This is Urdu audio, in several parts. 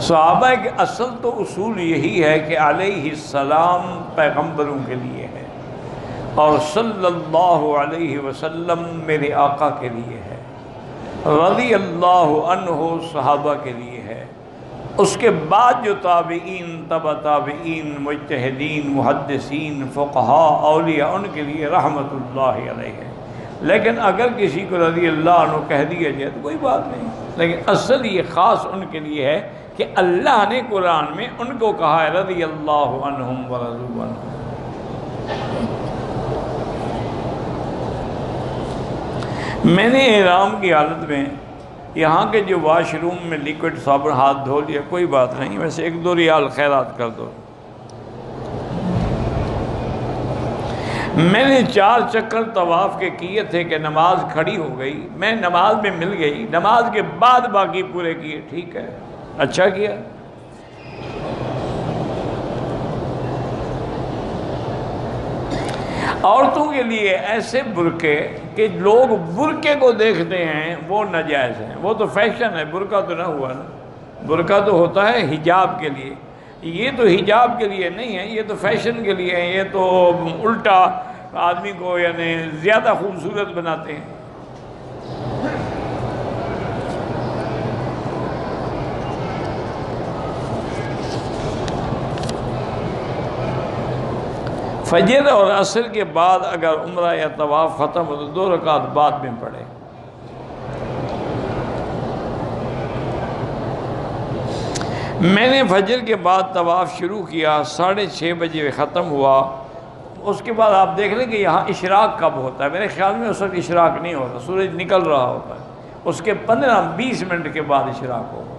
صحابہ کے اصل تو اصول یہی ہے کہ علیہ السلام پیغمبروں کے لیے ہے اور صلی اللہ علیہ وسلم میرے آقا کے لیے ہے، رضی اللہ عنہ صحابہ کے لیے ہے، اس کے بعد جو تابعین، تبع تابعین، مجتہدین، محدثین، فقہاء، اولیاء، ان کے لیے رحمت اللہ علیہ ہے۔ لیکن اگر کسی کو رضی اللہ عنہ کہہ دیا جائے تو کوئی بات نہیں، لیکن اصل یہ خاص ان کے لیے ہے کہ اللہ نے قرآن میں ان کو کہا ہے رضی اللہ عنہم ورضوا عنہ۔ میں نے احرام کی حالت میں یہاں کے جو واش روم میں لیکوڈ صابن ہاتھ دھو لیا، کوئی بات نہیں، ویسے 1-2 ریال خیرات کر دو۔ میں نے 4 چکر طواف کے کیے تھے کہ نماز کھڑی ہو گئی، میں نماز میں مل گئی، نماز کے بعد باقی پورے کیے، ٹھیک ہے، اچھا کیا۔ عورتوں کے لیے ایسے برقعے کہ لوگ برقعے کو دیکھتے ہیں وہ ناجائز ہیں، وہ تو فیشن ہے، برقع تو نہ ہوا نا، برقع تو ہوتا ہے حجاب کے لیے، یہ تو حجاب کے لیے نہیں ہے، یہ تو فیشن کے لیے ہے، یہ تو الٹا آدمی کو یعنی زیادہ خوبصورت بناتے ہیں۔ فجر اور عصر کے بعد اگر عمرہ یا طواف ختم ہو تو 2 رکعت بعد میں پڑھے۔ میں نے فجر کے بعد طواف شروع کیا، 6:30 بجے ختم ہوا۔ اس کے بعد آپ دیکھ لیں کہ یہاں اشراق کب ہوتا ہے، میرے خیال میں اس وقت اشراق نہیں ہوتا، سورج نکل رہا ہوتا ہے، اس کے 15-20 منٹ کے بعد اشراق ہوگا۔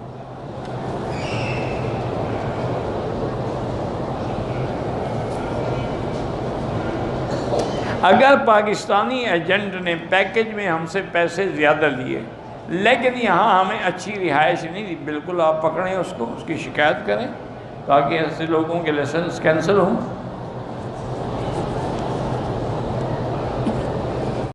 اگر پاکستانی ایجنٹ نے پیکج میں ہم سے پیسے زیادہ لیے لیکن یہاں ہمیں اچھی رہائش نہیں دی، بالکل آپ پکڑیں اس کو، اس کی شکایت کریں تاکہ ایسے لوگوں کے لائسنس کینسل ہوں۔